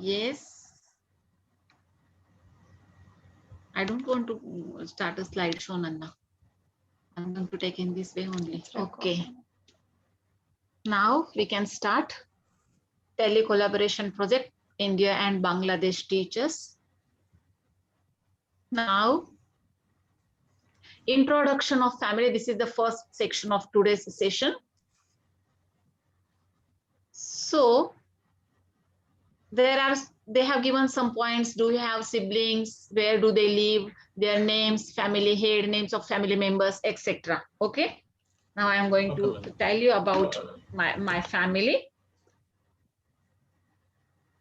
Yes. I don't want to start a slideshow, Nanna. I'm going to take in this way only. Okay. Now we can start telecollaboration project, India and Bangladesh teachers. Now, introduction of family. This is the first section of today's session. So, they have given some points. Do you have siblings? Where do they live? Their names, family head, names of family members, etc. Okay. Now I am going to tell you about my family.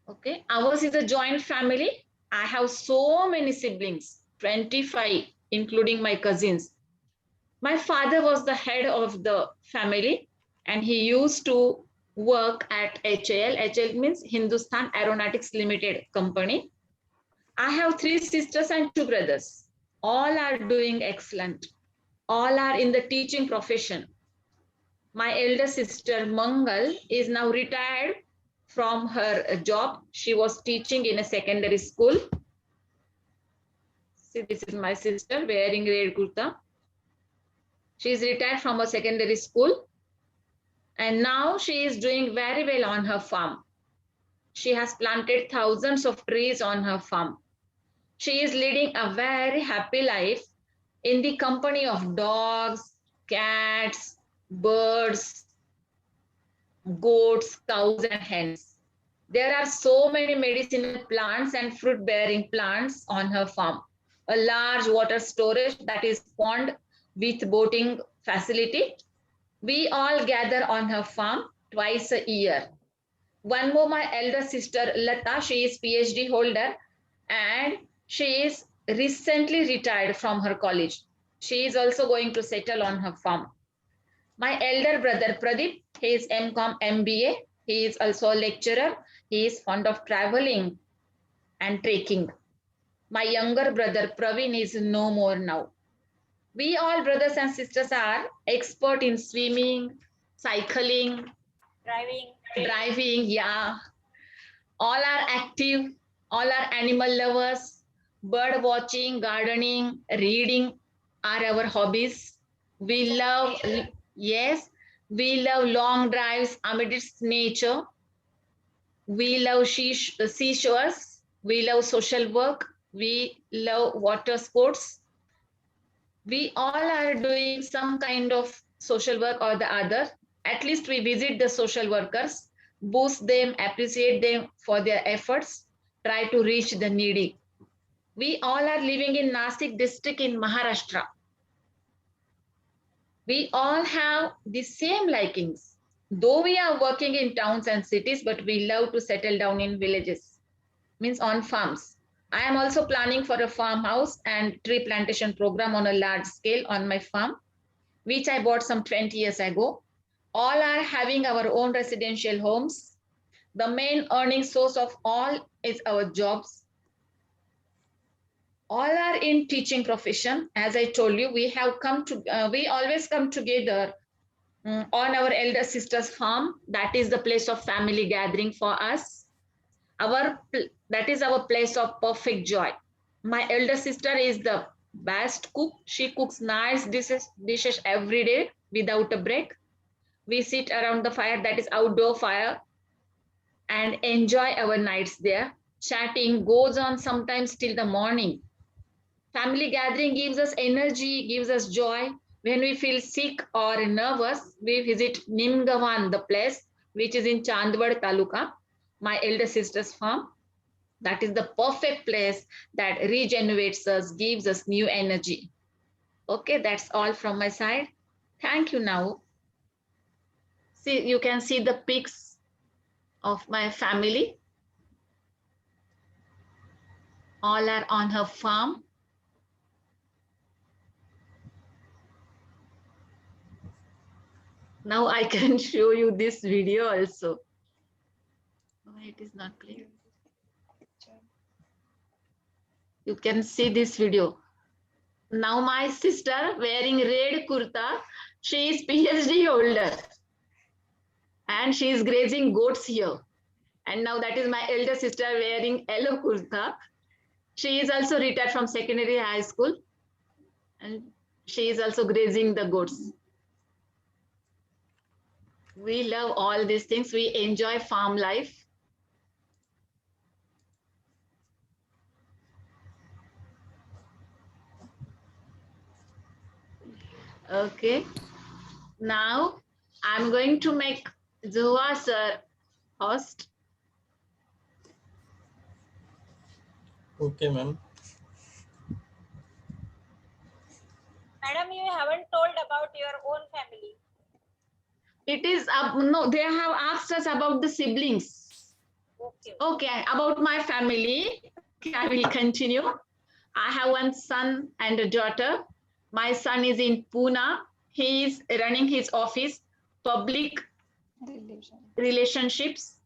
Okay, ours is a joint family. I have so many siblings, 25, including my cousins. My father was the head of the family and he used to work at HAL. HAL means Hindustan Aeronautics Limited company. I have 3 sisters and 2 brothers. All are doing excellent. All are in the teaching profession. My elder sister Mangal is now retired from her job. She was teaching in a secondary school. See, this is my sister wearing red kurta. She is retired from a secondary school and now she is doing very well on her farm. She has planted thousands of trees on her farm. She is leading a very happy life in the company of dogs, cats, birds, goats, cows, and hens. There are so many medicinal plants and fruit-bearing plants on her farm. A large water storage, that is pond with boating facility. We all gather on her farm twice a year. One more, my elder sister Lata, she is PhD holder and she is recently retired from her college. She is also going to settle on her farm. My elder brother Pradeep, he is MCom MBA. He is also a lecturer. He is fond of traveling and trekking. My younger brother Praveen is no more now. We all brothers and sisters are expert in swimming, cycling, driving, yeah. All are active, all are animal lovers. Bird watching, gardening, reading are our hobbies. We love, yes, we love long drives amidst nature. We love seashores. We love social work. We love water sports. We all are doing some kind of social work or the other. At least we visit the social workers, boost them, appreciate them for their efforts, try to reach the needy. We all are living in Nasik district in Maharashtra. We all have the same likings. Though we are working in towns and cities, but we love to settle down in villages, means on farms. I am also planning for a farmhouse and tree plantation program on a large scale on my farm, which I bought some 20 years ago. All are having our own residential homes. The main earning source of all is our jobs. All are in teaching profession. As I told you, we always come together on our elder sister's farm. That is the place of family gathering for us. That is our place of perfect joy. My elder sister is the best cook. She cooks nice dishes every day without a break. We sit around the fire, that is outdoor fire, and enjoy our nights there. Chatting goes on sometimes till the morning. Family gathering gives us energy, gives us joy. When we feel sick or nervous, we visit Nimgavan, the place which is in Chandwad Taluka, my elder sister's farm. That is the perfect place that regenerates us, gives us new energy. Okay, that's all from my side. Thank you now. See, you can see the pics of my family. All are on her farm. Now I can show you this video also. Why it is not clear? You can see this video. Now my sister wearing red kurta, she is PhD holder and she is grazing goats here. And now that is my elder sister wearing yellow kurta. She is also retired from secondary high school, and she is also grazing the goats. We love all these things. We enjoy farm life. Okay. Now I'm going to make Zoha sir host. Okay, ma'am. Madam, you haven't told about your own family. It is no, they have asked us about the siblings. Okay. Okay, about my family. Okay, I will continue. I have one son and a daughter. My son is in Pune. He is running his office, public relationships.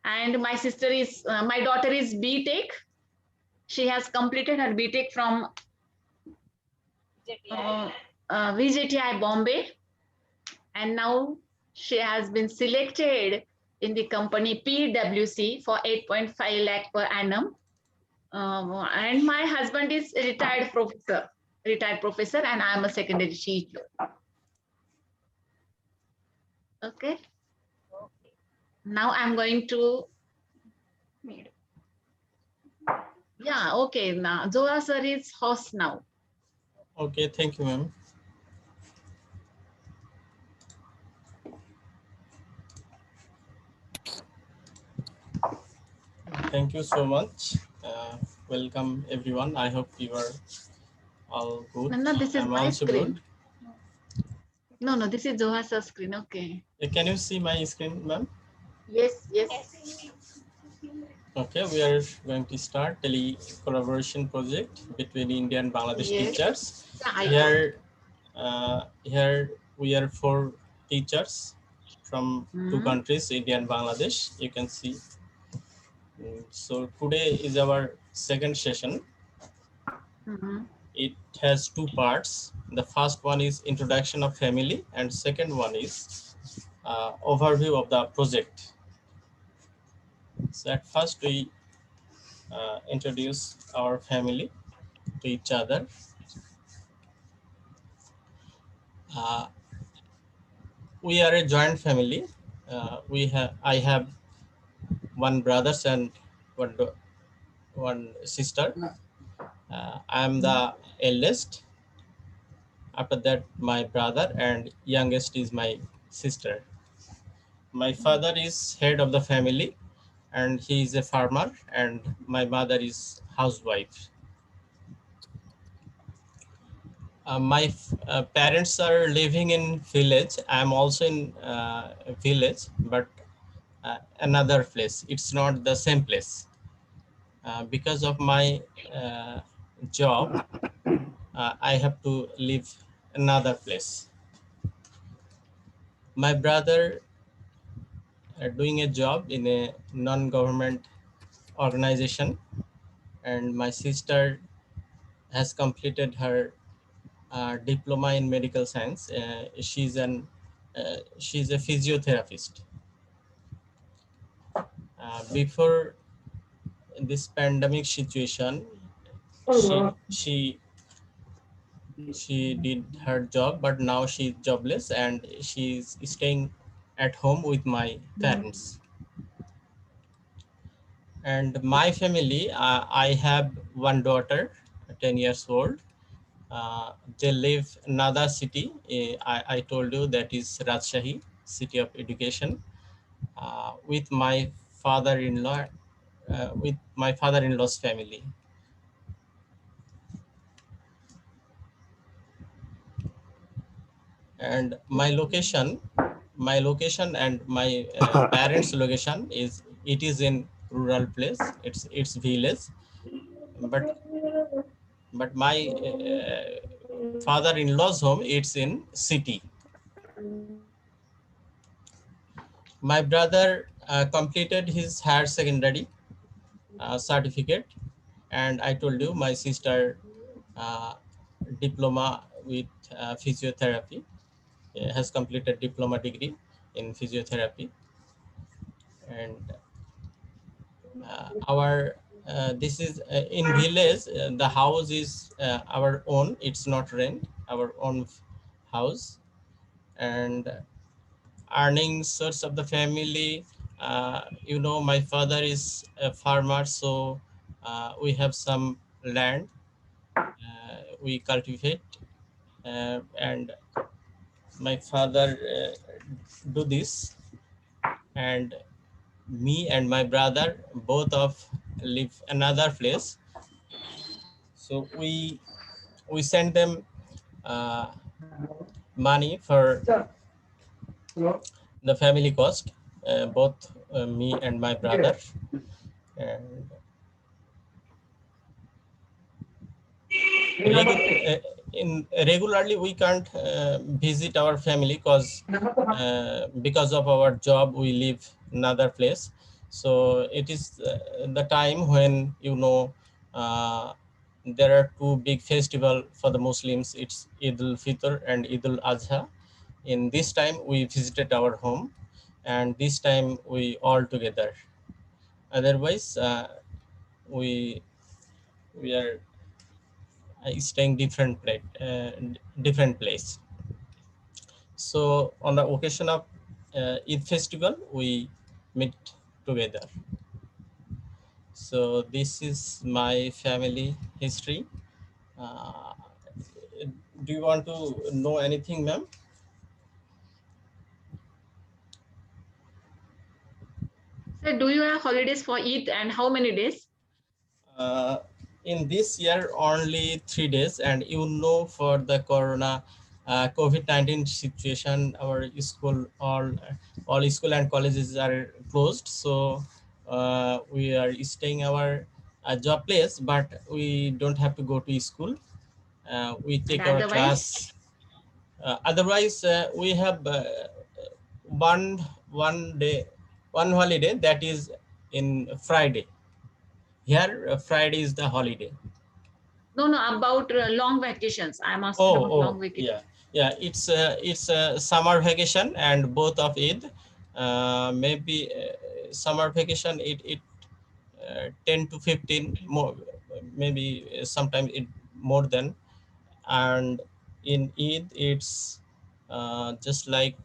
And my sister is, my daughter is BTech. She has completed her BTech from VJTI Bombay. And now she has been selected in the company PwC for 8.5 lakh per annum. And my husband is a retired professor, and I'm a secondary teacher. Okay. Now I'm going to. Yeah, okay. Now Zoha sir is host now. Okay, thank you, ma'am. Thank you so much. Welcome everyone. I hope you are all good. No, this is I'm my also screen. good. No, this is Zoha sir's screen. Okay. Can you see my screen, ma'am? Yes. Okay, we are going to start collaboration project between India and Bangladesh teachers. Here we are 4 teachers from 2 countries, India and Bangladesh. You can see. So today is our second session. It has 2 parts. The first one is introduction of family, and second one is overview of the project. So at first we introduce our family to each other. We are a joint family. I have 1 brother and one sister. I am the eldest. After that, my brother, and youngest is my sister. My father is head of the family, and he is a farmer, and my mother is housewife. My parents are living in village. I am also in village, but another place. It's not the same place. Because of my job, I have to leave another place. My brother doing a job in a non-government organization, and my sister has completed her diploma in medical science. She's a physiotherapist. Before this pandemic situation, she did her job, but now she's jobless and she's staying at home with my parents. And my family, I have 1 daughter, 10 years old. They live in another city. I told you that is Rajshahi, city of education, with my father-in-law, with my father-in-law's family. And my location and my parents' location is in rural place. It's village, but my father-in-law's home, it's in city. My brother completed his higher secondary certificate, and I told you my sister diploma with physiotherapy, has completed diploma degree in physiotherapy. And our this is in village. The house is our own. It's not rent. Our own house, and earning source of the family. My father is a farmer, so we have some land. We cultivate, and my father do this, and me and my brother both of live another place. So we send them uh, money for the family cost, both me and my brother. And regularly we can't visit our family because of our job we live another place. So it is the time when uh, there are two big festival for the Muslims. It's Eid al-Fitr and Eid al-Adha. In this time we visited our home, and this time we all together. Otherwise we we are staying different place. So on the occasion of Eid festival, we meet together. So this is my family history. Uh, do you want to know anything, ma'am? So do you have holidays for Eid and how many days? Uh, in this year, only 3 days, and for the Corona COVID-19 situation, our school all school and colleges are closed. So we are staying our job place, but we don't have to go to school. We And take our otherwise, class. Otherwise, we have one one day, one holiday, that is in Friday. Here, Friday is the holiday. no, no, about long vacations. I'm asking Oh, about long vacation. yeah, yeah. It's a summer vacation, and both of Eid. Maybe summer vacation. It 10 to 15 more, maybe sometimes it more than. And in Eid, it's just like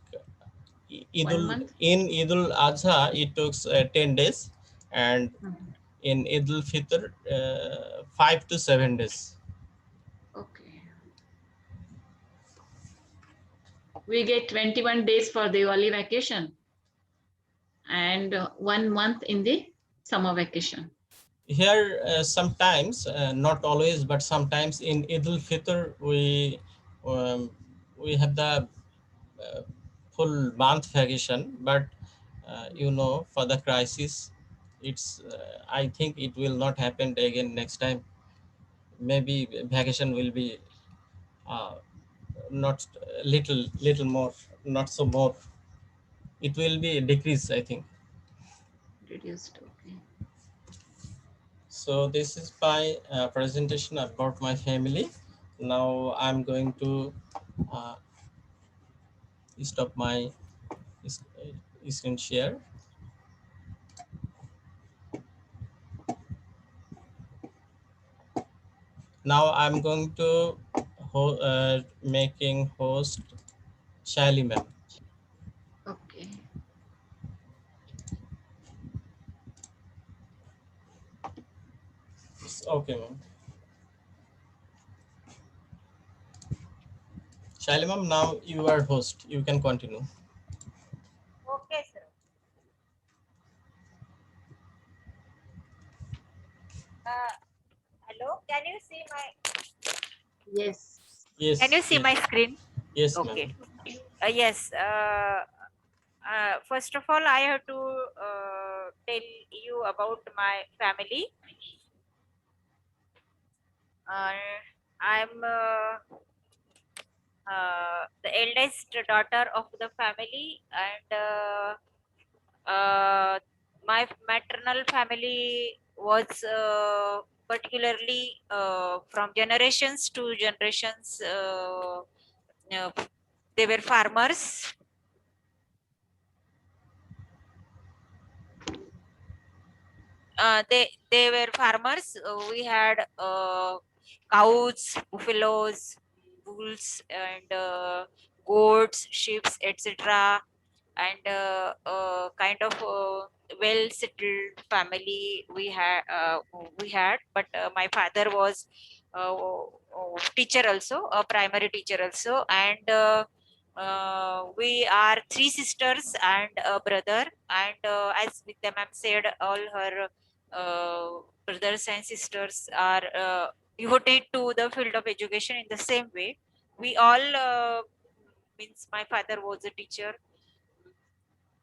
1 month. Idul Adha. It took 10 days, and Mhm. in Idul Fitr 5 to 7 days. Okay. We get 21 days for the early vacation and 1 month in the summer vacation. Here sometimes, not always, but sometimes in Eid al-Fitr um, we have the uh, full month vacation. But for the crisis, it's I think it will not happen again next time. Maybe vacation will be uh, not little more, not so more. It will be a decrease, I think. Reduced. Okay. So this is my presentation about my family. Now I'm going to uh, stop my screen share. Now I'm going to making host Shaili ma'am. Okay. Okay, ma'am. Shaili ma'am, now you are host. You can continue. Okay, sir. Hello, can you see my Yes. can you Yes, see yes, my screen? yes, ma'am. Okay. Yes. First of all, I have to tell you about my family. I'm the eldest daughter of the family, and my maternal family was particularly from generations to generations. Uh, they were farmers. they were farmers. We had cows, buffaloes, bulls, and goats, sheep, etc. And kind of well settled family we had. But my father was teacher also, a primary teacher also. And we are three sisters and a brother. And as Vidya ma'am said, all her brothers and sisters are devoted to the field of education in the same way. We all means my father was a teacher,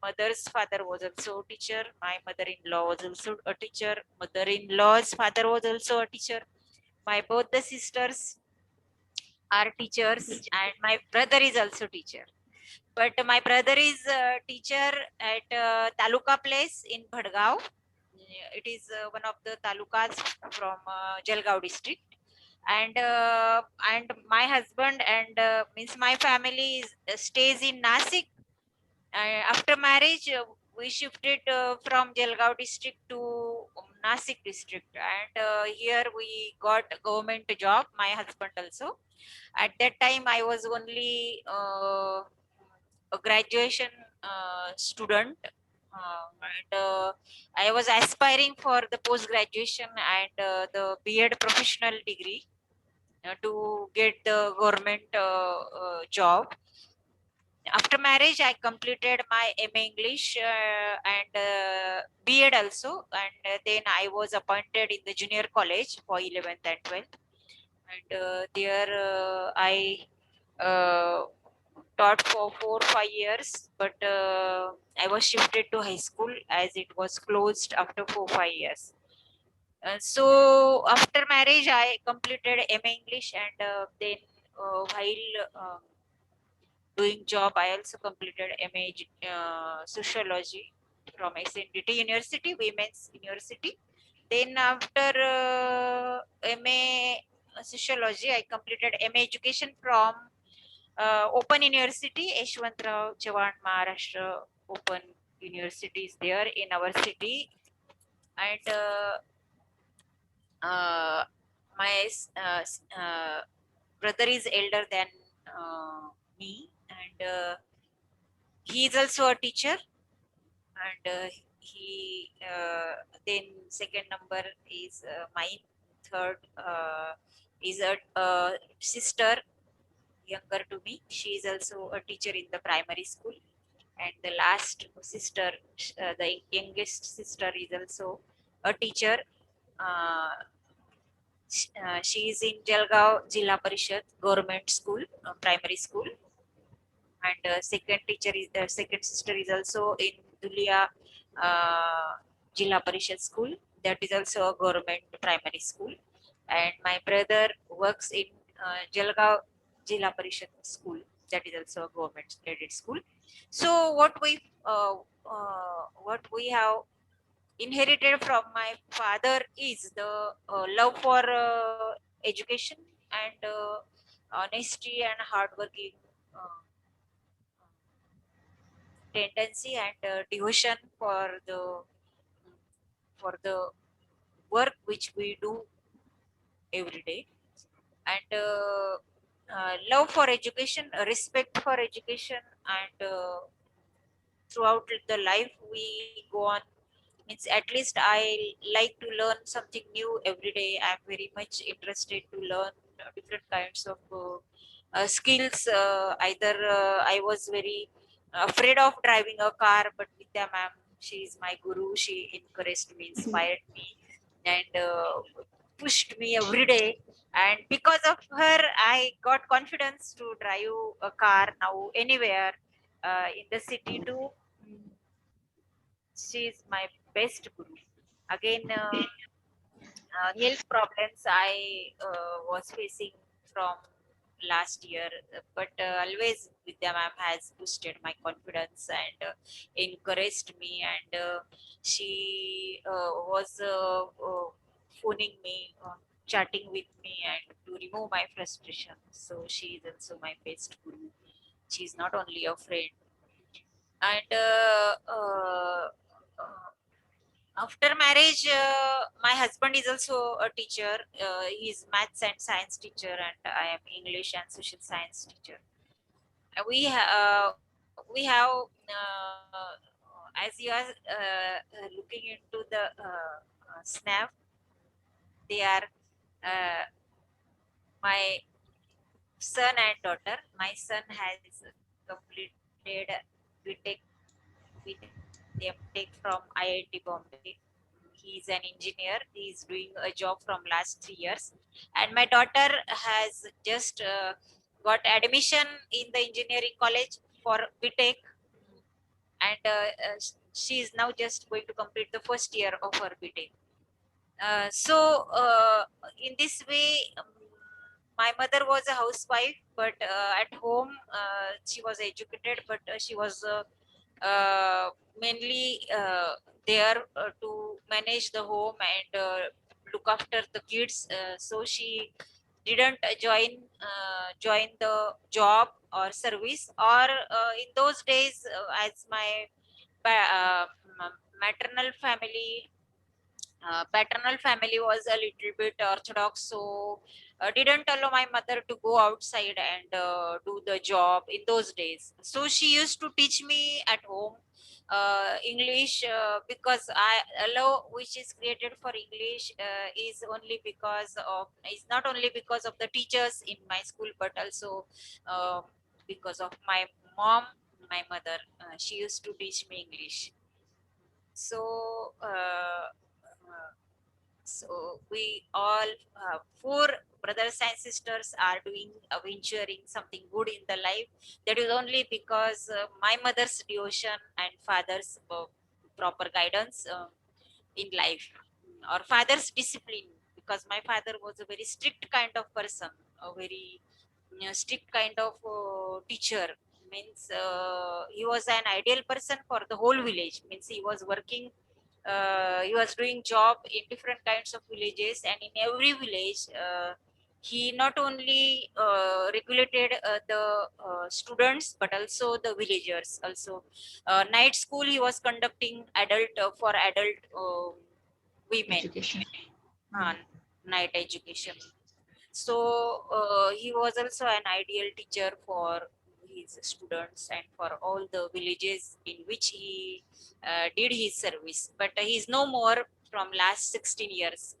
mother's father was also a teacher, my mother-in-law was also a teacher, mother-in-law's father was also a teacher, my both the sisters are teachers, and my brother is also teacher. But my brother is a teacher at taluka place in Bhadgaon. It is one of the talukas from Jalgaon district. And my husband and means my family stays in Nasik. After marriage, we shifted from Jalgaon district to Nasik district, and here we got a government job. My husband also. At that time, I was only a graduation student, and I was aspiring for the post graduation and the B.Ed professional degree to get the government job. After marriage, I completed my MA English and B.Ed also, and then I was appointed in the junior college for 11th and 12th. And there I uh, taught for 4 5 years, but I was shifted to high school as it was closed after 4 5 years. So after marriage, I completed MA English, and then while doing job, I also completed MA Sociology from SNDT University, Women's University. Then after MA Sociology, I completed MA Education from Open University, Yeshwantrao Chavan Maharashtra Open University is there in our city. And my brother is elder than me, and he is also a teacher. And he then second number is mine. Third is a sister younger to me. She is also a teacher in the primary school. And the last sister, the youngest sister, is also a teacher. Uh, she is in Jalgaon Jilla Parishad Government School, primary school. And second sister is also in Dulia Jilla Parishad School. That is also a government primary school. And my brother works in Jalgaon Jilla Parishad School. That is also a government aided school. So what we have inherited from my father is the love for education and honesty and hardworking uh, tendency and devotion for the work which we do every day. And love for education, respect for education, and throughout the life we go on. Means at least I like to learn something new every day. I'm very much interested to learn different kinds of skills. Either I was very afraid of driving a car, but Vidya ma'am, she is my guru. She encouraged me, inspired me, and pushed me every day. And because of her, I got confidence to drive a car now anywhere in the city too. She is my best guru. Again, health problems I was facing from last year, but always Vidya ma'am has boosted my confidence and encouraged me. And she was phoning me, chatting with me, and to remove my frustration. So she is also my best guru. She is not only a friend. And After marriage, my husband is also a teacher. He's maths and science teacher, and I am English and social science teacher. We have, as you are looking into the snap, they are uh, my son and daughter. My son has completed BTech with MTech from IIT Bombay. He is an engineer. He is doing a job from last 3 years, and my daughter has just got admission in the engineering college for BTech, and she is now just going to complete the first year of her BTech. In this way, my mother was a housewife, but at home she was educated, but she was mainly there to manage the home and look after the kids. So she didn't join the job or service, or in those days, as my maternal family, paternal family was a little bit orthodox, so didn't allow my mother to go outside and do the job in those days. So she used to teach me at home English, because I allow which is created for English is not only because of the teachers in my school, but also uh, because of my mom, my mother. She used to teach me English. So we all, four brothers and sisters, are doing venturing something good in the life. That is only because my mother's devotion and father's proper guidance in life, or father's discipline, because my father was a very strict kind of person, a very strict kind of teacher. Means he was an ideal person for the whole village. Means he was doing job in different kinds of villages, and in every village he not only regulated the students, but also the villagers also. Night school he was conducting adult for adult women, Education. uh, night education. So he was also an ideal teacher for his students and for all the villages in which he did his service. But he is no more from last 16 years.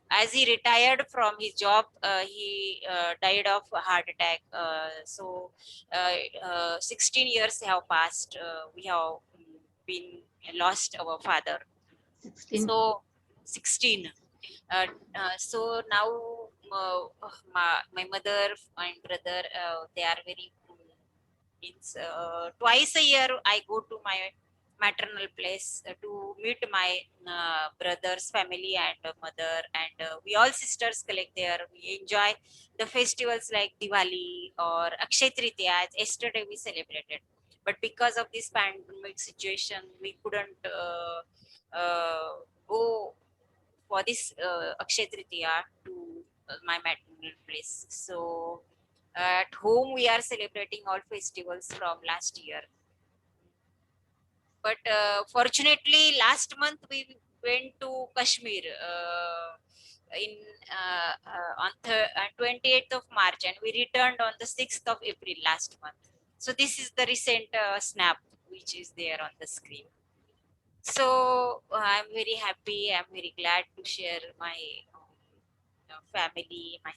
As he retired from his job, he died of a heart attack. 16 years have passed. We have been lost our father. 16. So 16. So now my mother and brother, they are very, means twice a year I go to my maternal place to meet my brother's family and mother, and we all sisters collect there. We enjoy the festivals like Diwali or Akshay Tritiya. As yesterday we celebrated, but because of this pandemic situation we couldn't go for this Akshay Tritiya to my maternal place. So at home we are celebrating all festivals from last year. But fortunately, last month we went to Kashmir in on 28th of March, and we returned on the 6th of April last month. So this is the recent snap which is there on the screen. So I'm very happy. I'm very glad to share my family, my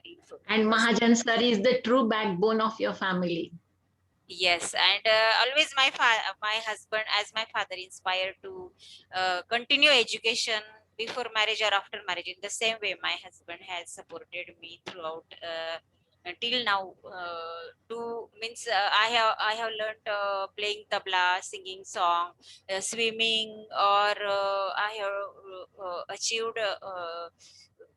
info. And Mahajan sir is the true backbone of your family. Yes, and always my husband, as my father, inspired to continue education before marriage or after marriage. In the same way, my husband has supported me throughout until now. To means I have learned playing tabla, singing song, swimming, or I have achieved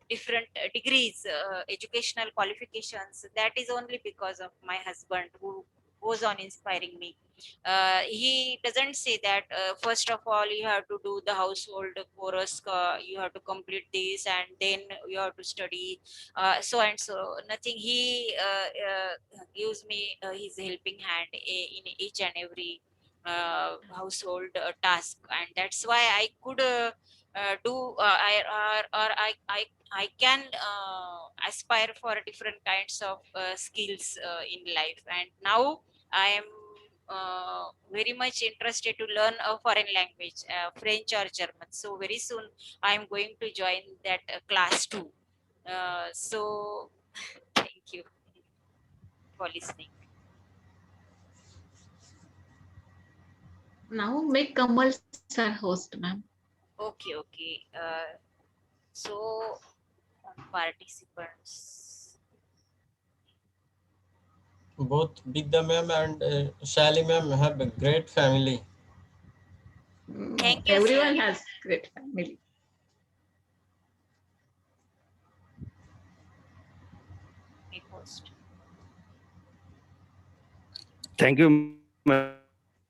different degrees, educational qualifications. That is only because of my husband, who goes on inspiring me. He doesn't say that first of all you have to do the household chorus, you have to complete this, and then you have to study so and so. Nothing. He gives me his helping hand in each and every household task, and that's why I could I can aspire for different kinds of skills in life. And now I am very much interested to learn a foreign language, French or German. So very soon I am going to join that class too. So thank you for listening. Now make Kamal sir host, ma'am. Okay, okay. So participants. Both Vidya ma'am and Shali ma'am have a great family. Thank you, Everyone sir. has great family. Make host. Thank you, ma'am.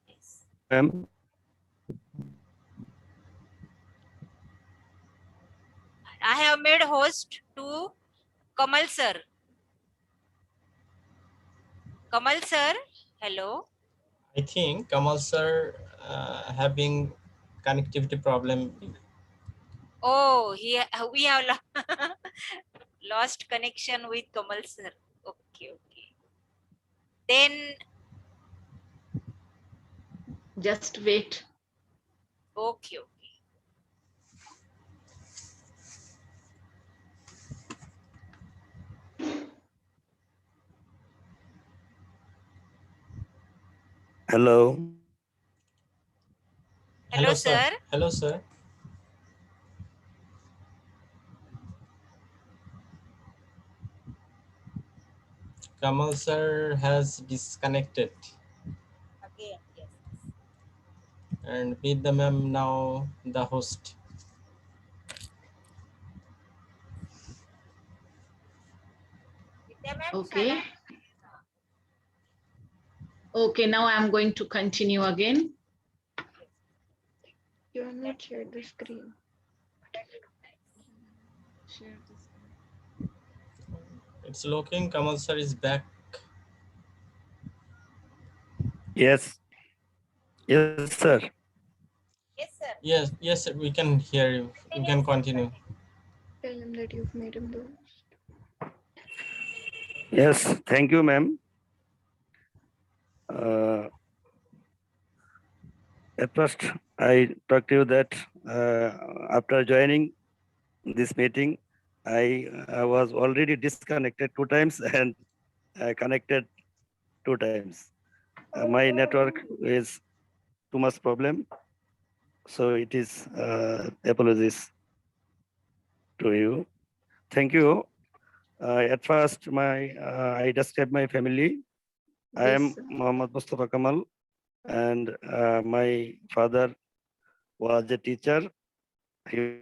Yes. I have made host to Kamal sir. Kamal sir, hello. I think Kamal sir having connectivity problem. Oh, we have lost connection with Kamal sir. Okay, okay. Then, Just wait. okay, okay. Hello. Hello, sir. Hello, sir. Kamal sir has disconnected, Again, yes. and Vidya ma'am now the host. Vidya ma'am, Okay. Okay, now I'm going to continue again. You have not shared the screen. Share this. It's looking Kamal sir is back. Yes. Yes, sir. Yes, sir. Yes, sir, we can hear you. You can continue. Tell him that you've made him the host. Yes. Thank you, ma'am. At first, I talked to you that after joining this meeting, I was already disconnected 2 times and connected 2 times. My network is too much problem, so it is apologies to you. Thank you. At first, I described my family. I am Yes, sir. Muhammad Mustafa Kamal, and my father was a teacher. He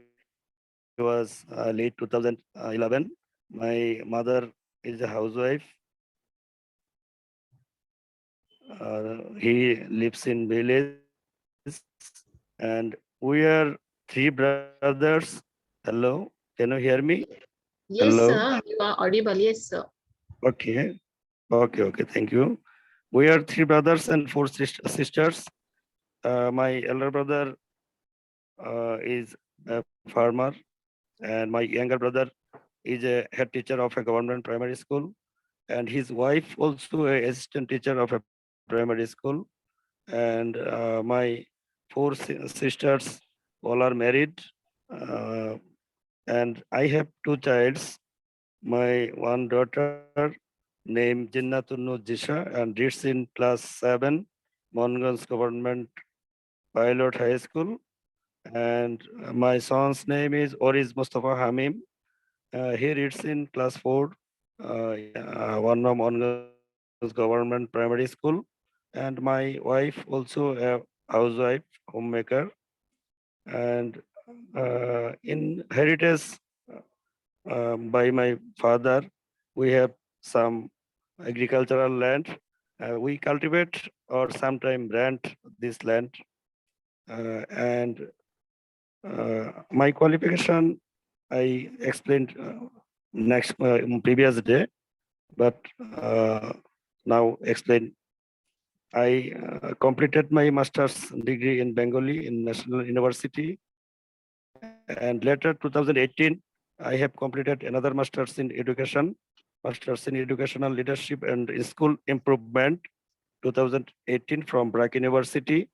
was late 2011. My mother is a housewife. He lives in village, and we are 3 brothers. Hello, can you hear me? Yes, Hello. sir. You are audible. Yes, sir. Okay. Okay. Thank you. We are 3 brothers and 4 sisters. My elder brother is a farmer, and my younger brother is a head teacher of a government primary school, and his wife also a assistant teacher of a primary school. And my 4 sisters all are married, uh, and I have 2 childs. My one daughter named Jinnatun Jisha and reads in class 7, Mongan's Government Pilot High School. And my son's name is Oriz Mustafa Hamim. He reads in class 4, one of Mongan's Government Primary School. And my wife also a housewife, homemaker. And in heritage by my father, we have some agricultural land. We cultivate or sometimes rent this land. And my qualification, I explained previous day, but now explain I completed my master's degree in Bengali in National University. And later, 2018, I have completed another master's in education, master's in educational leadership and school improvement, 2018 from Brack University.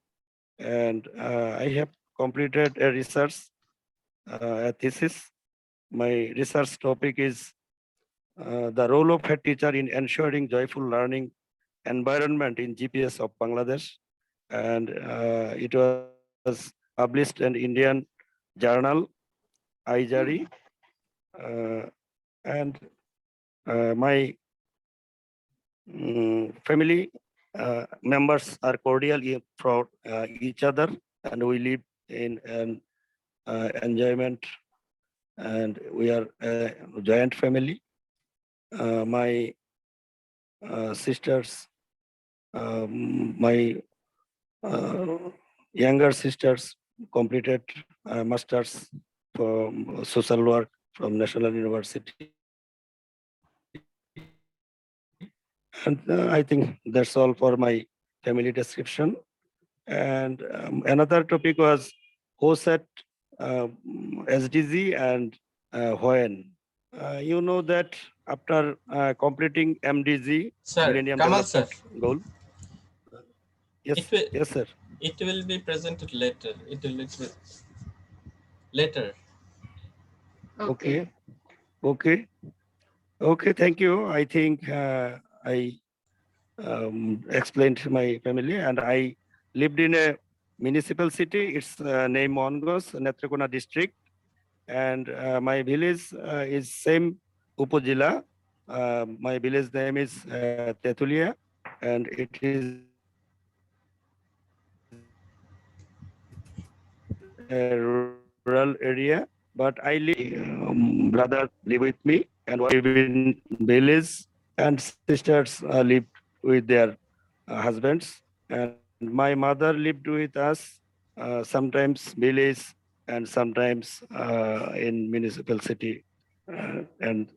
And I have completed a research a thesis. My research topic is the role of head teacher in ensuring joyful learning environment in GPS of Bangladesh. And it was published in Indian journal, iJari. And my family members are cordial for each other, and we live in an enjoyment, and we are a joint family. My sisters, my younger sisters completed masters from social work from National University. And I think that's all for my family description. And another topic was who set SDG and when. You know that after completing MDG, Sir, Millennium Kamal sir, Development Goal. Yes, It will- yes, sir. it will be presented later. It will be later. Okay. Okay. Okay. Thank you. I think I explained my family, and I lived in a municipal city. It's named Mongos, Netrakona district, and my village is same Upojila. My village name is Tetulia, and it is a rural area. But I live, brother live with me, and we live in village, and sisters live with their husbands. And my mother lived with us, sometimes village and sometimes in municipal city. And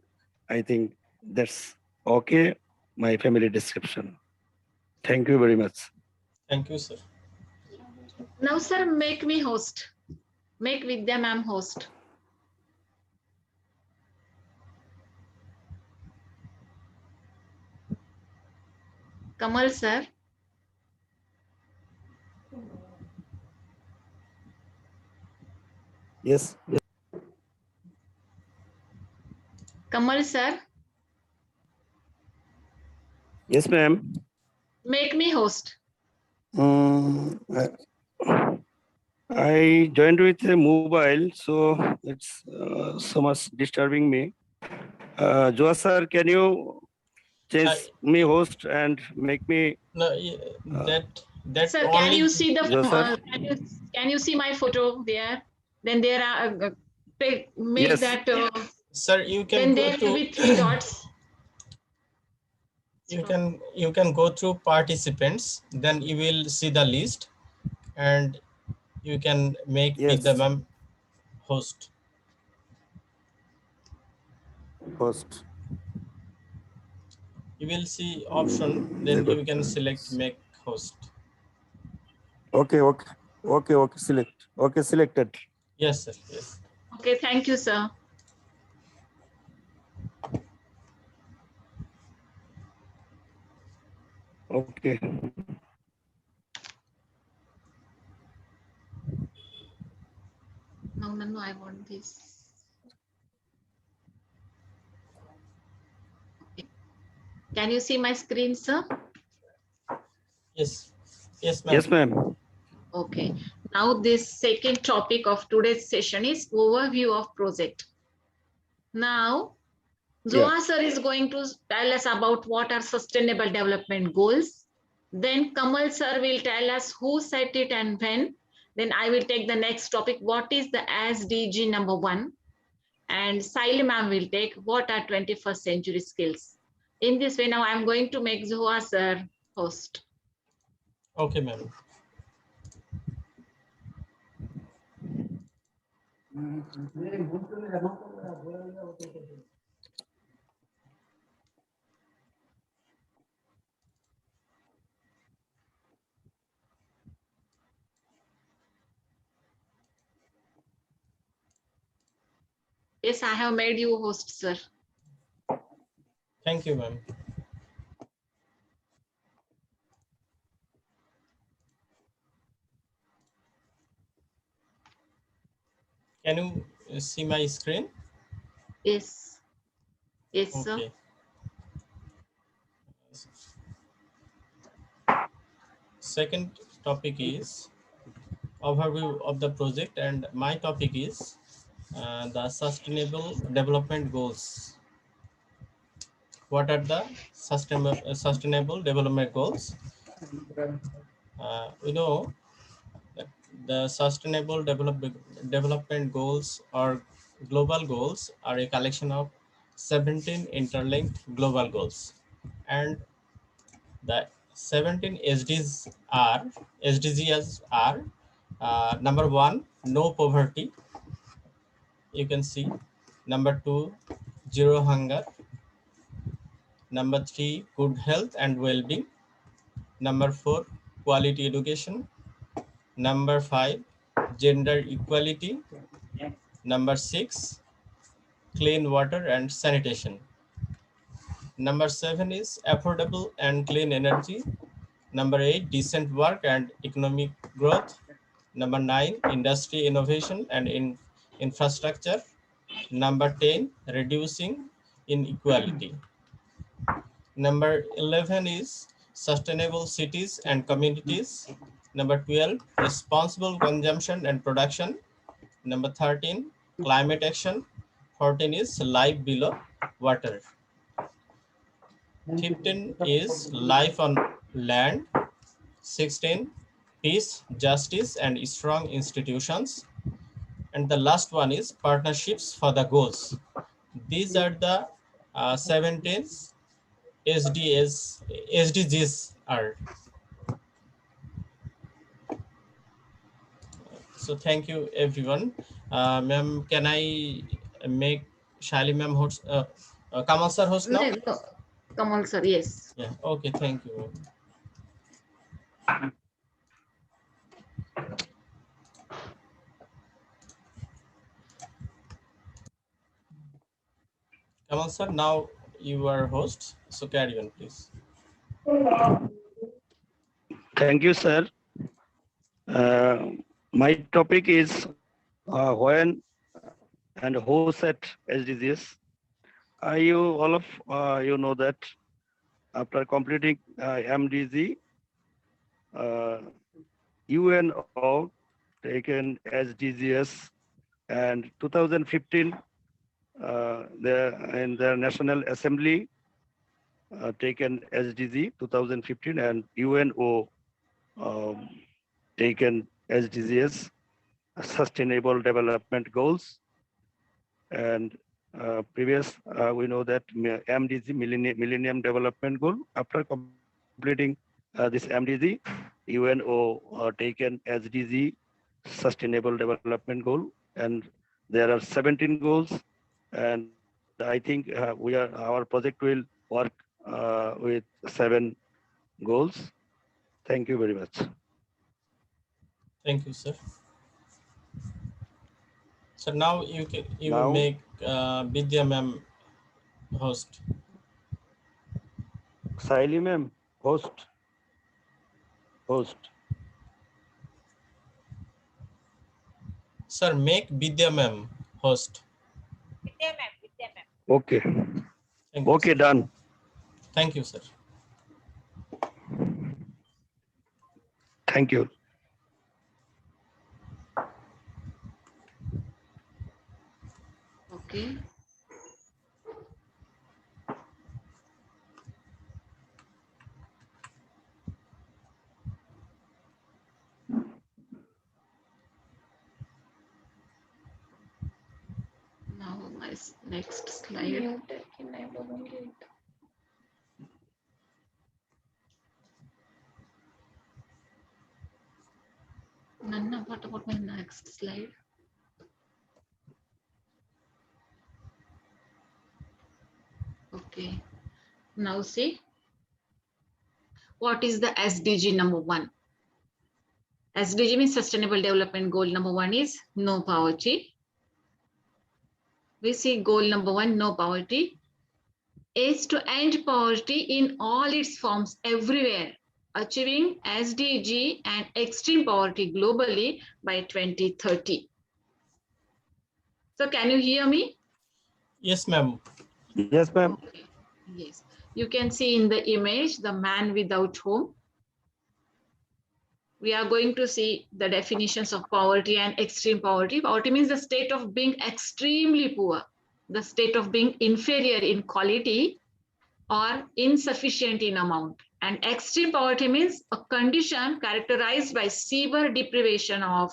I think that's okay, my family description. Thank you very much. Thank you, sir. Now, sir, make me host. Make Vidya ma'am host. Kamal sir. Yes. Kamal sir, Yes, ma'am. make me host. I joined with a mobile, so it's so much disturbing me. Joa sir, can you change me host and make me? No, that Sir, only. can you see the Joa sir? can you see my photo there? Then there are make Yes. that Sir, you can then go there will to. be three dots. You can go through participants, then you will see the list, and you can make Yes. the ma'am host. Host. You will see option, then you can select make host. Okay. Select. Okay, selected. Yes, sir. Yes. Okay, thank you, sir. Okay. No, I want this. Okay. Can you see my screen, sir? Yes. Yes, ma'am. Yes, ma'am. Okay. Now this second topic of today's session is overview of project. Now, Zoha sir is going to tell us about what are sustainable development goals. Then Kamal sir will tell us who set it and when. Then I will take the next topic. What is the SDG number 1? And Saili ma'am will take what are 21st century skills. In this way, now I'm going to make Zoha sir host. Okay, ma'am. Yes, I have made you host, sir. Thank you, ma'am. Can you see my screen? Yes. Yes, sir. Okay. Second topic is overview of the project, and my topic is the sustainable development goals. What are the sustainable development goals? We know that the sustainable development goals or global goals are a collection of 17 interlinked global goals, and the 17 SDGs are number 1, no poverty. You can see number 2, zero hunger. Number 3, good health and well-being. Number 4, quality education. Number 5, gender equality. Number 6, clean water and sanitation. Number 7 is affordable and clean energy. Number 8, decent work and economic growth. Number 9, industry innovation and infrastructure. Number 10, reducing inequality. Number 11 is sustainable cities and communities. Number 12, responsible consumption and production. Number 13, climate action. 14 is life below water. 15 is life on land. 16, peace, justice, and strong institutions. And the last one is partnerships for the goals. These are the 17 SDGs are. So thank you, everyone. Ma'am, can I make Shali ma'am host, Kamal sir host now? No. Come on, sir. Yes. Yeah, okay, thank you. Kamal sir, now you are host, so carry on, please. Thank you, sir. My topic is when and who set SDGs. All of you know that after completing MDG, UNO taken SDGs, and 2015 in the National Assembly taken SDG 2015, and UNO taken SDGs, Sustainable Development Goals. And previous, we know that MDG, Millennium Development Goal, after completing this MDG, UNO taken SDG, Sustainable Development Goal, and there are 17 goals. And I think our project will work with 7 goals. Thank you very much. Thank you, sir. So now you Now- will make Vidya ma'am host. Saili ma'am, host. Sir, make Vidya ma'am host. Vidya ma'am. Okay. Thank you, Okay, sir. done. Thank you, sir. Thank you. Okay. Now my next slide. Mute enable it. Nanna, what about my next slide? Okay. Now see, what is the SDG number 1? SDG means Sustainable Development Goal number 1 is no poverty. We see goal number 1, no poverty, is to end poverty in all its forms everywhere, achieving SDG and extreme poverty globally by 2030. So can you hear me? Yes, ma'am. Yes, ma'am. Okay. Yes. You can see in the image, the man without home. We are going to see the definitions of poverty and extreme poverty. Poverty means the state of being extremely poor, the state of being inferior in quality or insufficient in amount. And extreme poverty means a condition characterized by severe deprivation of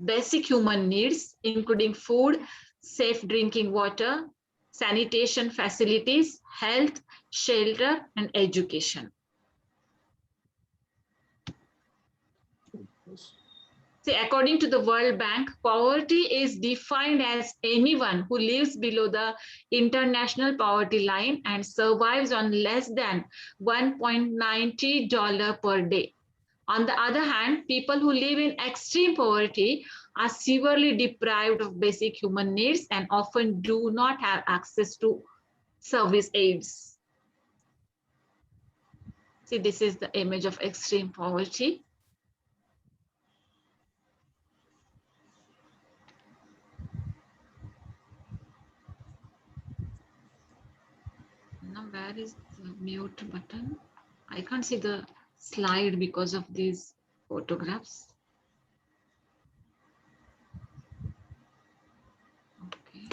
basic human needs, including food, safe drinking water, sanitation facilities, health, shelter, and education. See, according to the World Bank, poverty is defined as anyone who lives below the international poverty line and survives on less than $1.90 per day. On the other hand, people who live in extreme poverty are severely deprived of basic human needs and often do not have access to service aids. See, this is the image of extreme poverty. Now, where is the mute button? I can't see the slide because of these photographs. Okay.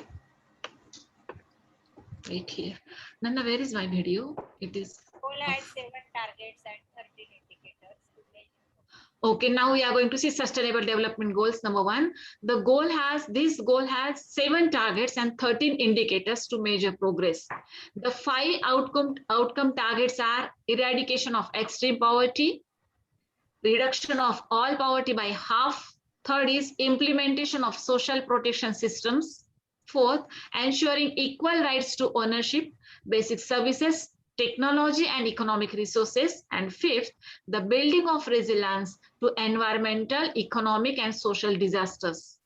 Right here. Nana, where is my video? It is. Goal has 7 targets and 13 indicators to measure. Okay, now we are going to see sustainable development goals. Number 1, this goal has 7 targets and 13 indicators to measure progress. The 5 outcome targets are eradication of extreme poverty, reduction of all poverty by half. Third is implementation of social protection systems. Fourth, ensuring equal rights to ownership, basic services, technology and economic resources. And fifth, the building of resilience to environmental, economic and social disasters.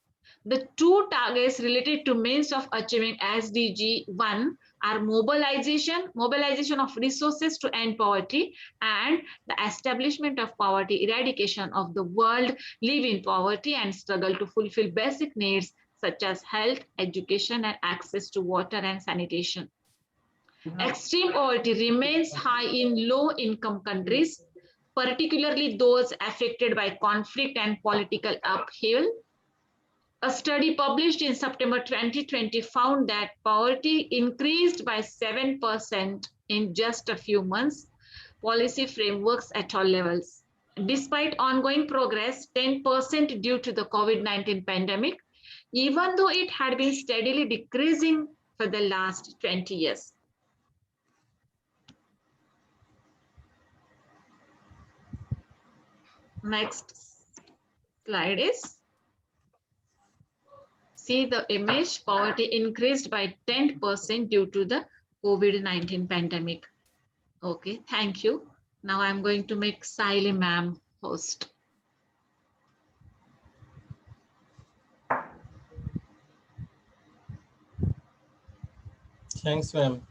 The 2 targets related to means of achieving SDG 1 are mobilization of resources to end poverty, and the establishment of poverty eradication of the world live in poverty and struggle to fulfill basic needs such as health, education, and access to water and sanitation. Extreme poverty remains high in low-income countries, particularly those affected by conflict and political upheaval. A study published in September 2020 found that poverty increased by 7% in just a few months. Policy frameworks at all levels. Despite ongoing progress, 10% due to the COVID-19 pandemic, even though it had been steadily decreasing for the last 20 years. Next slide is, see the image, poverty increased by 10% due to the COVID-19 pandemic. Okay, thank you. Now I'm going to make Saili ma'am host. Thanks, ma'am.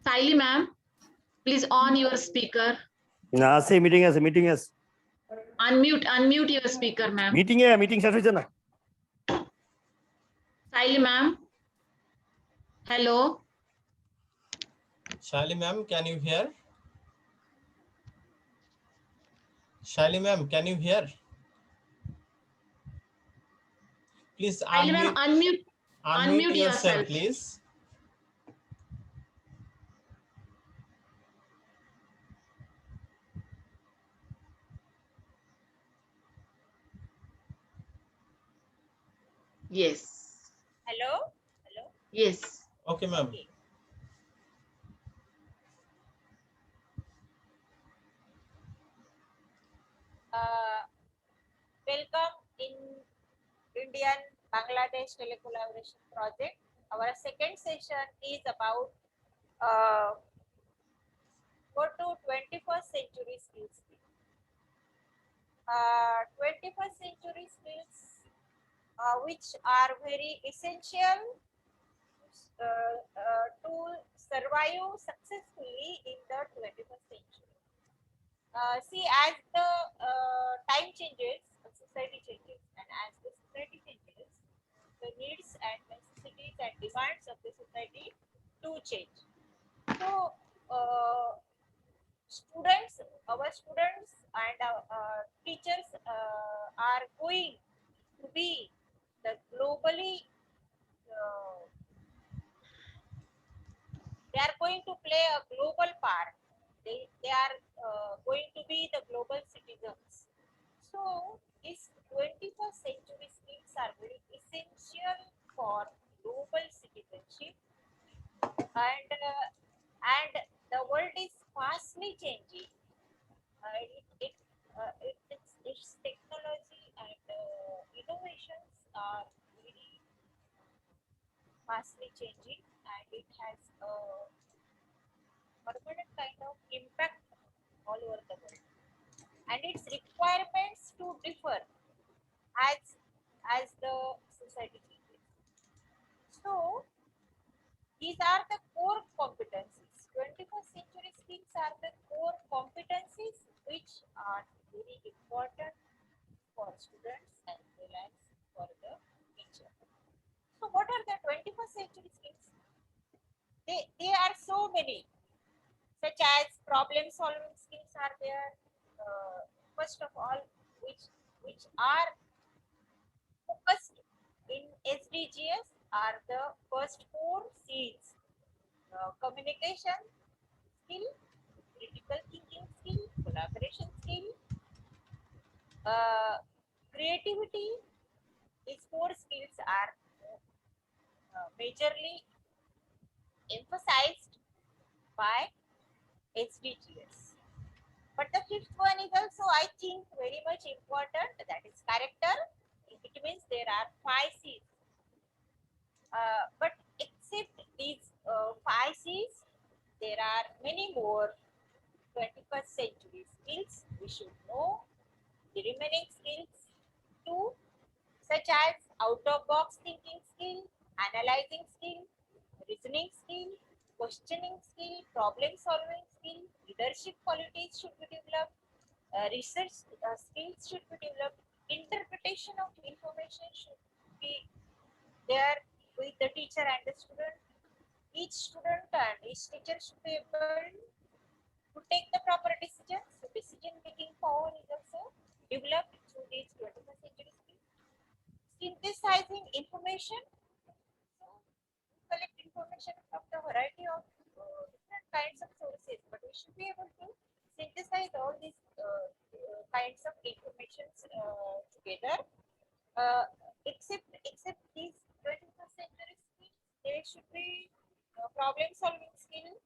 Saili ma'am, please on your speaker. Na say meeting is. Unmute your speaker, ma'am. Meeting start hoyche na. Saili ma'am. Hello. Shaili ma'am, can you hear? Shaili ma'am, can you hear? Please Shaili ma'am, unmute unmute yourself, yourself. please. Yes. Hello? Hello? Yes. Okay, ma'am. Okay. Welcome in Indian Bangladesh Telecollaboration Project. Our second session is about go to 21st century skills. 21st century skills which are very essential to survive successfully in the 21st century. See, as the time changes, society changes, and as the society changes, the needs and necessities and demands of the society do change. So, our students and our teachers are going to be the globally, they are going to play a global part. They are going to be the global citizens. So, these 21st century skills are very essential for global citizenship, and the world is fastly changing. Its technology and innovations are very fastly changing, and it has a permanent kind of impact all over the world. And its requirements to differ as the society changes. So these are the core competencies. 21st century skills are the core competencies which are very important for students as well as for the teacher. So what are the 21st century skills? They are so many, such as problem solving skills are there. First of all, which are focused in SDGs are the first four C's: communication skill, critical thinking skill, collaboration skill, creativity. These four skills are majorly emphasized by SDGs. But the fifth one is also, I think, very much important. That is character. It means there are 5 C's. But except these 5 C's, there are many more 21st century skills we should know. The remaining skills too, such as out-of-box thinking skill, analyzing skill, reasoning skill, questioning skill, problem-solving skill, leadership qualities should be developed, research skills should be developed, interpretation of information should be there with the teacher and the student. Each student and each teacher should be able to take the proper decisions. So decision-making power is also developed through these 21st century skills. Synthesizing information. So we collect information from the variety of different kinds of sources, but we should be able to synthesize all these kinds of information together. Except these 21st century skills, there should be problem solving skill,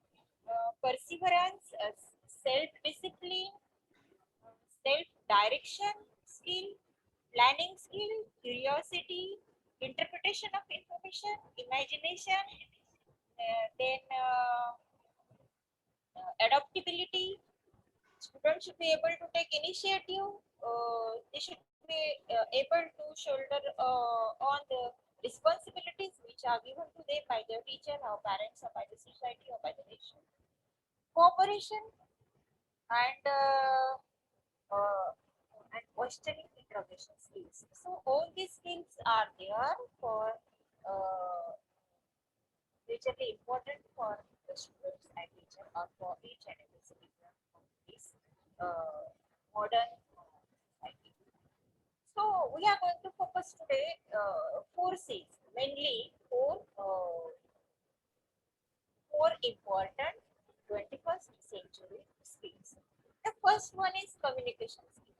perseverance, self-discipline, self-direction skill, planning skill, curiosity, interpretation of information, imagination, then adaptability. Students should be able to take initiative. They should be able to shoulder on the responsibilities which are given to them by their teacher, or parents, or by the society, or by the nation. Cooperation and questioning interrogation skills. So all these skills are there for majorly important for the students and teacher or for each and every citizen of this modern society. So we are going to focus today four C's, mainly four important 21st century skills. The first one is communication skill.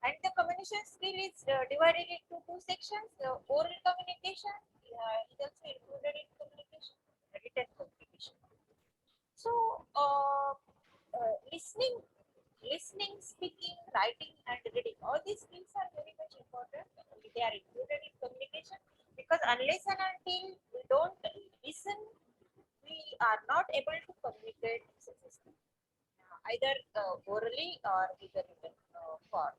And the communication skill is divided into two sections. The oral communication is also included in communication, written communication. So, listening, speaking, writing, and reading, all these skills are very much important. They are included in communication because unless and until we don't listen, we are not able to communicate successfully, either orally or in the written form.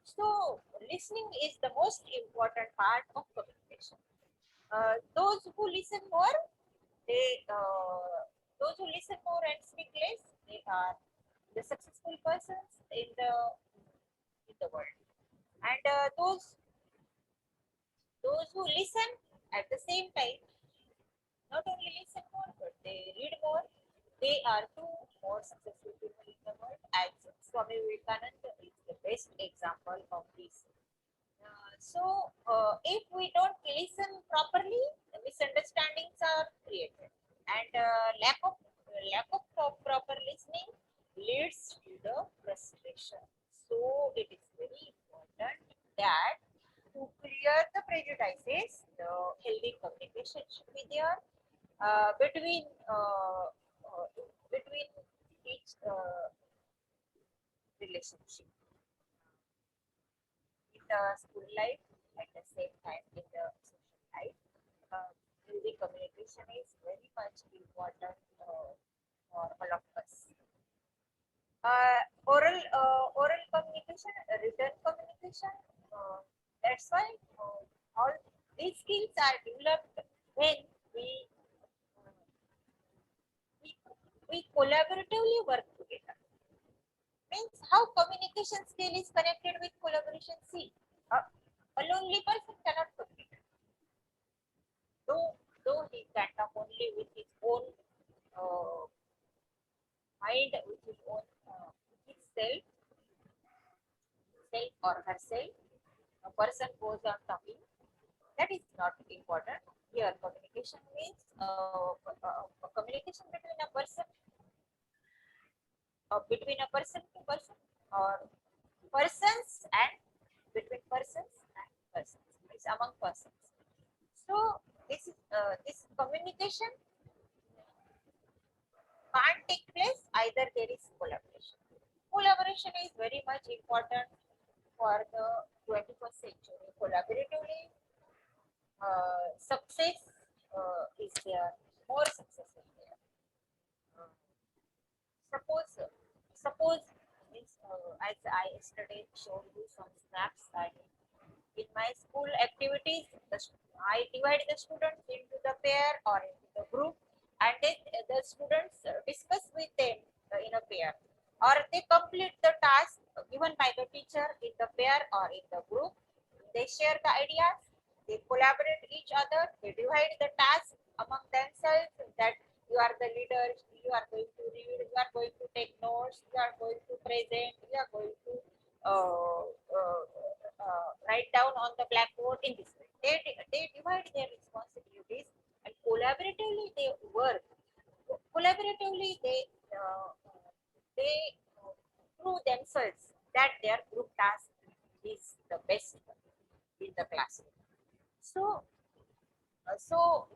So, listening is the most important part of communication. Those who listen more, they those who listen more and speak less, they are the successful persons in the world. And those who listen at the same time, not only listen more, but they read more, they are two more successful people in the world. As Swami Vivekananda is the best example of this. If we don't listen properly, misunderstandings are created, and proper listening leads to the frustration. So it is very important that to clear the prejudices, the healthy communication should be there between each relationship in the school life, at the same time in the social life. Healthy communication is very much important for all of us. Oral communication, written communication. That's why all these skills are developed when we uh, we, we collaboratively work together. Means how communication skill is connected with collaboration. See, a lonely person cannot communicate. Though he can talk only with his own uh, mind, with his own his self or herself, a person goes on talking. That is not important. Here, communication means a communication between a person to person, or persons and between persons and persons. It's among persons. So this communication can't take place, either there is collaboration. Collaboration is very much important for the 21st century. Collaboratively, success is there, more success is there. Uh, suppose means, as I yesterday showed you some snaps, in my school activities, I divide the students into the pair or into the group, and then the students discuss with them in a pair, or they complete the task given by the teacher in the pair or in the group. They share the ideas, they collaborate each other, they divide the task among themselves, that you are the leader, you are going to read, you are going to take notes, you are going to present, you are going to uh, uh, write down on the blackboard. In this way, they divide their responsibilities and collaboratively they work. Collaboratively they prove themselves that their group task is the best in the classroom. So,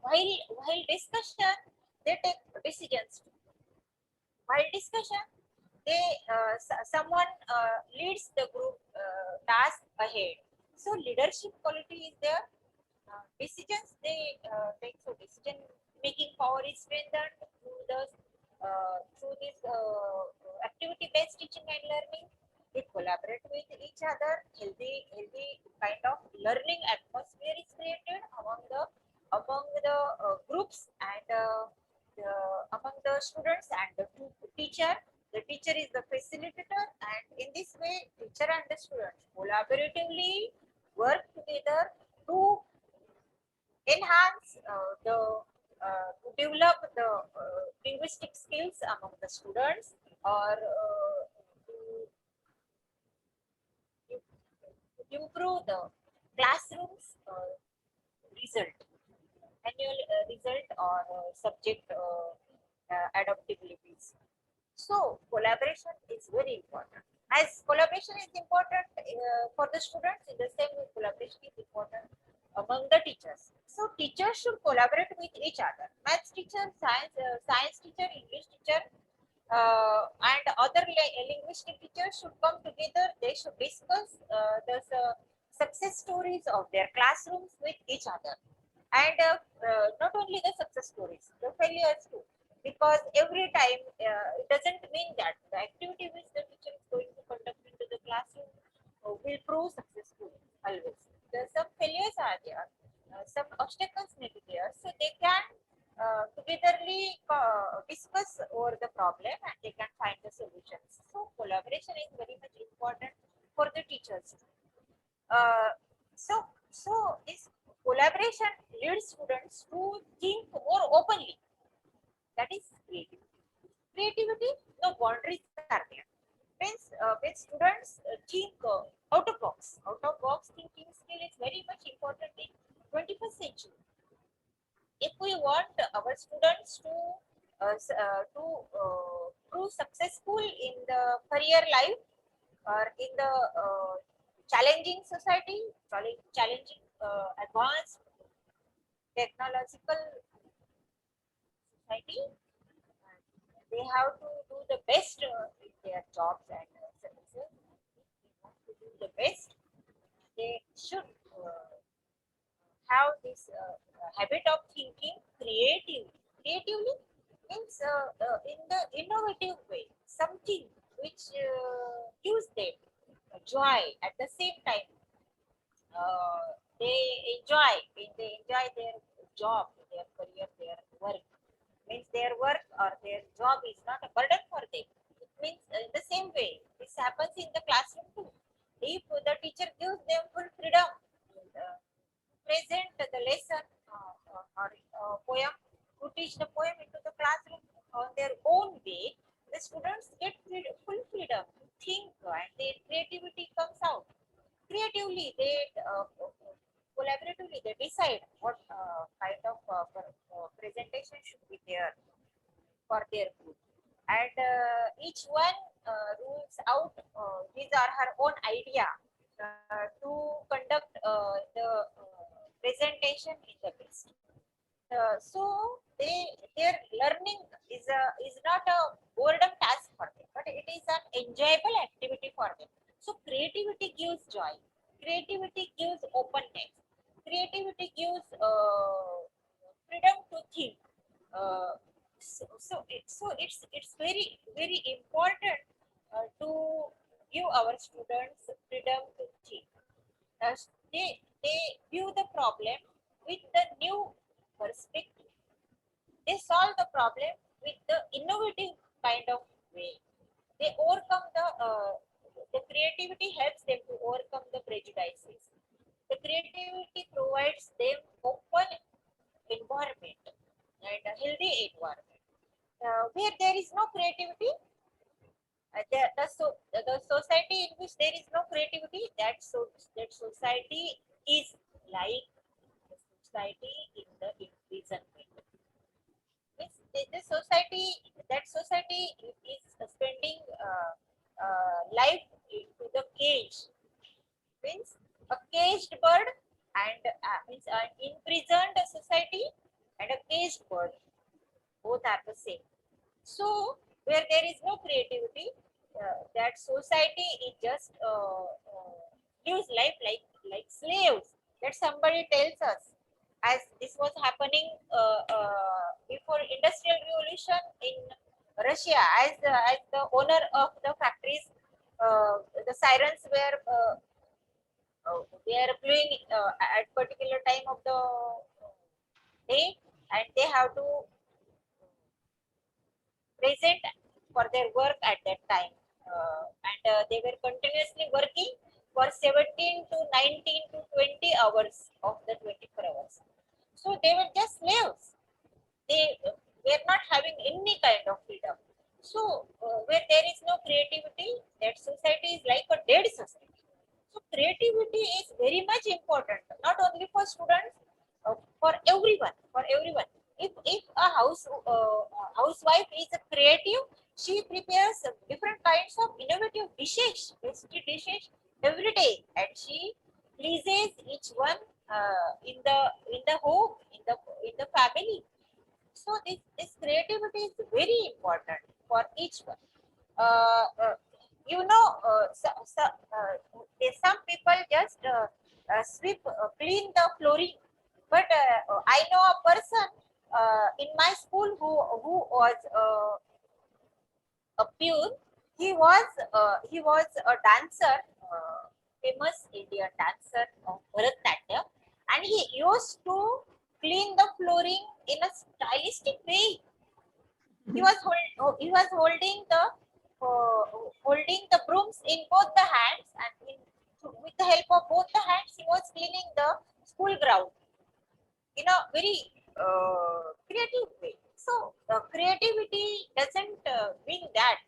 while discussion, they take decisions. While discussion, someone leads the group task ahead. So leadership quality is there. Decisions they take. So decision making power is strengthened through this activity based teaching and learning. They collaborate with each other. Healthy kind of learning atmosphere is created among the groups and among the students and the teacher. The teacher is the facilitator, and in this way, teacher and the students collaboratively work together to enhance develop the linguistic skills among the students, or to improve the classroom's result, annual result, or subject adaptabilities. So collaboration is very important. As collaboration is important for the students, in the same way collaboration is important among the teachers. So teachers should collaborate with each other. Maths teacher, science teacher, English teacher, and other linguistic teachers should come together. They should discuss the success stories of their classrooms with each other, and not only the success stories, the failures too. Because every time it doesn't mean that the activity which the teacher is going to conduct into the classroom will prove successful always. Some failures are there, some obstacles may be there, so they can togetherly discuss over the problem and they can find the solutions. So collaboration is very much important for the teachers. So this collaboration leads students to think more openly. That is creativity. Creativity, no boundaries are there. When students think out of box thinking skill is very much important in 21st century. If we want our students to prove successful in the career life or in the challenging society, challenging advanced technological society, they have to do the best in their jobs and services. They want to do the best. They should have this habit of thinking creatively means in the innovative way, something which gives them joy at the same time. They enjoy when they enjoy their job, their career, their work. Means their work or their job is not a burden for them. It means in the same way, this happens in the classroom too. If the teacher gives them full freedom, present the lesson or poem, to teach the poem into the classroom on their own way, the students get full freedom to think and their creativity comes out. Creatively, they collaboratively they decide what kind of presentation should be there for their group, and each one rules out his or her own idea to conduct the presentation in the best. So their learning is not a boredom task for them, but it is an enjoyable activity for them. So creativity gives joy. Creativity gives openness. Creativity gives freedom to think. It's very important to give our students freedom to think. Uh, they view the problem with the new perspective. They solve the problem with the innovative kind of way. They overcome the creativity helps them to overcome the prejudices. The creativity provides them open environment and a healthy environment. Where there is no creativity, the society in which there is no creativity, that society is like the society in the imprisonment. Means the society, that society is spending life into the cage. Means a caged bird and means an imprisoned society and a caged bird, both are the same. So where there is no creativity, that society is just lives life like slaves. That somebody tells us, as this was happening before industrial revolution in Russia, as the owner of the factories, the sirens were they are blowing at particular time of the day, and they have to present for their work at that time, and they were continuously working for 17 to 19 to 20 hours of the 24 hours. So they were just slaves. they were not having any kind of freedom. So where there is no creativity, that society is like a dead society. So creativity is very much important, not only for students, for everyone. For everyone. If a housewife is a creative, she prepares different kinds of innovative dishes, tasty dishes every day, and she pleases each one in the home, in the family. So this creativity is very important for each one. You know, some people just clean the flooring, but I know a person in my school who was a pure. He was a dancer, famous Indian dancer of Bharatanatyam, and he used to clean the flooring in a stylistic way. He was uh, holding the brooms in both the hands, and with the help of both the hands, he was cleaning the school ground in a very creative way. So creativity doesn't mean that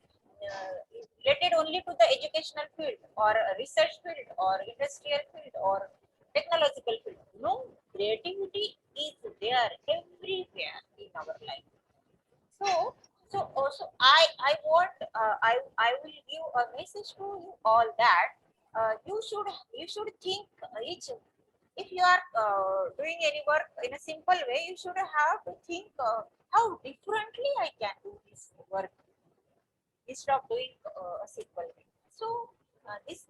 related only to the educational field or research field or industrial field or technological field. No, creativity is there everywhere in our life. So, so also I want I will give a message to you all that you should think each if you are doing any work in a simple way, you should have to think how differently I can do this work instead of doing a simple way. So this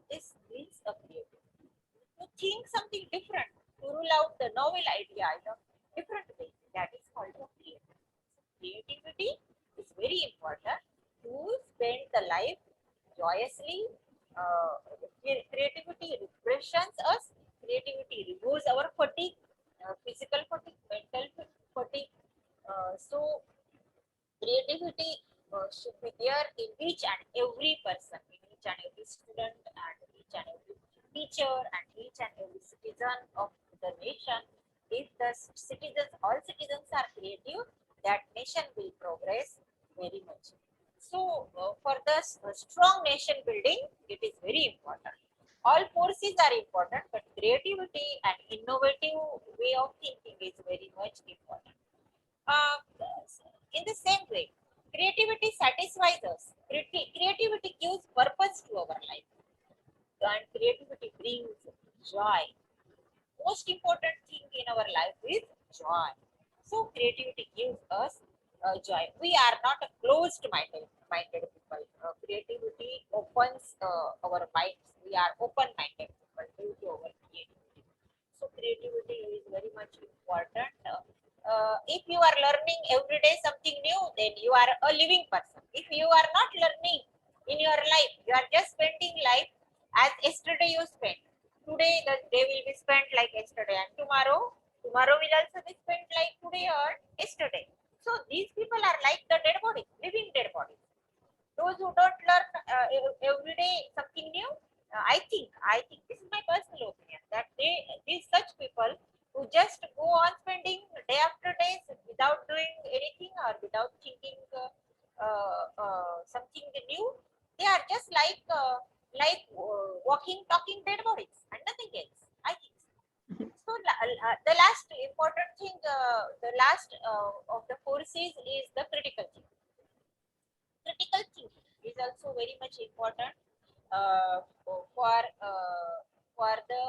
means a creativity. To think something different, to rule out the novel idea in a different way. That is called a creativity. Creativity is very important to spend the life joyously. Creativity refreshes us. Creativity removes our fatigue, physical fatigue, mental fatigue. So creativity should be there in each and every person, in each and every student, and each and every teacher, and each and every citizen of the nation. If the citizens, all citizens are creative, that nation will progress very much. So, for the strong nation building, it is very important. All forces are important, but creativity and innovative way of thinking is very much important. Uh, in the same way, creativity satisfies us. Creativity gives purpose to our life, and creativity brings joy. Most important thing in our life is joy. So creativity gives us joy. We are not a closed minded people. Creativity opens our minds. We are open-minded people due to our creativity. So creativity is very much important. If you are learning every day something new, then you are a living person. If you are not learning in your life, you are just spending life as yesterday you spent. Today the day will be spent like yesterday, and tomorrow will also be spent like today or yesterday. So these people are like the dead bodies, living dead bodies. Those who don't learn every day something new, I think this is my personal opinion that these such people who just go on spending day after day without doing anything or without thinking something new, they are just walking talking dead bodies and nothing else, I think. So the last important thing, the last of the forces is the critical thinking. Critical thinking is also very much important for the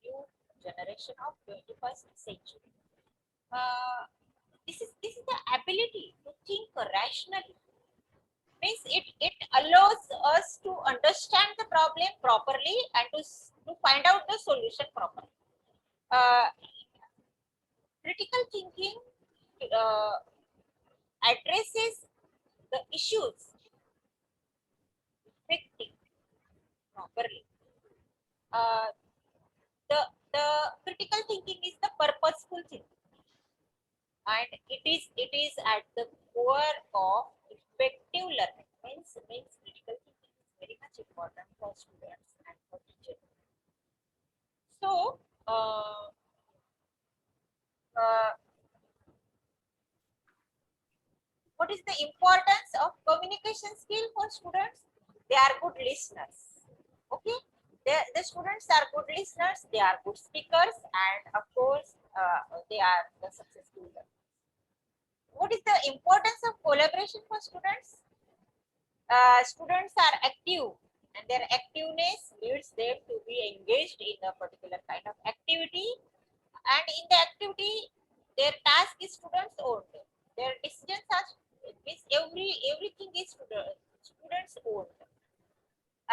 new generation of 21st century. Uh, this is the ability to think rationally. Means it allows us to understand the problem properly and to find out the solution properly. Uh, Critical thinking uh, addresses the issues effectively properly. Uh, the critical thinking is the purposeful thinking, and it is at the core of effective learning. Means critical thinking is very much important for students and for teachers. So uh, uh, What is the importance of communication skill for students? They are good listeners. Okay, the students are good listeners. They are good speakers, and of course, they are the successful learners. What is the importance of collaboration for students? Students are active, and their activeness leads them to be engaged in a particular kind of activity, and in the activity their task is students owned, their decisions are everything is students owned,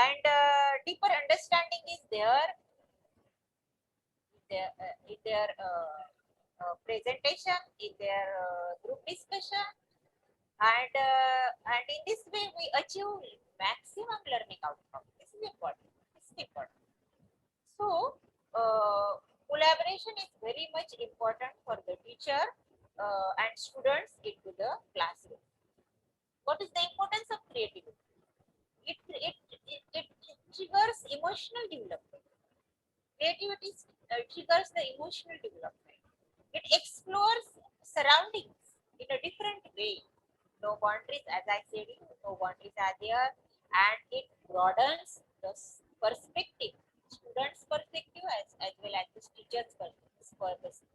and deeper understanding is there in their presentation, in their group discussion, and in this way we achieve maximum learning outcome. This is important. This is important. So collaboration is very much important for the teacher and students into the classroom. What is the importance of creativity? It triggers emotional development. Creativity triggers the emotional development. It explores surroundings in a different way. No boundaries, as I said, no boundaries are there, and it broadens the perspective, students' perspective as well as the teacher's perspective.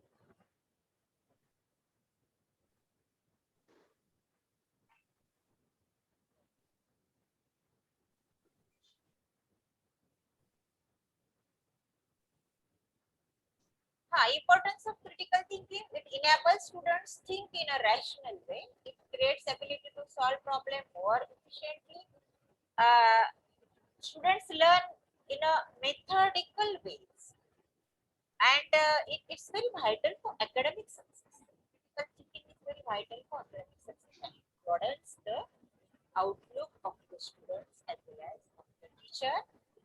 Importance of critical thinking. It enables students think in a rational way. It creates ability to solve problem more efficiently. Students learn in a methodical ways, and it's very vital for academic success. Critical thinking is very vital for academic success, and it broadens the outlook of the students as well as of the teacher.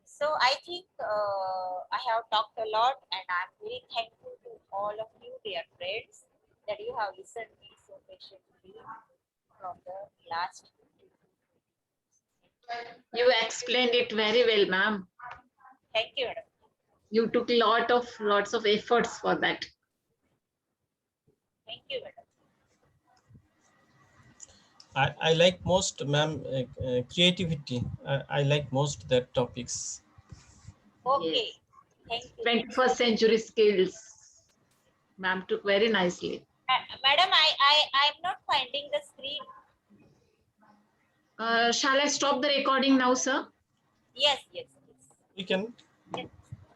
So I think I have talked a lot, and I'm very thankful to all of you, dear friends, that you have listened me so patiently from the last 50 minutes. You explained it very well, ma'am. Thank you, madam. You took lots of efforts for that. Thank you, madam. I like most, ma'am, creativity. I like most that topics. Okay, Yes. thank you. 21st century skills. Ma'am took very nicely. Madam, I'm not finding the screen. Shall I stop the recording now, sir? Yes, yes, yes. We can. Yes,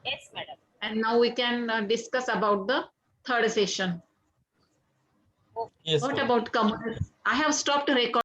yes, madam. And now we can discuss about the third session. Okay. Yes. What ma'am. about commerce? I have stopped recording.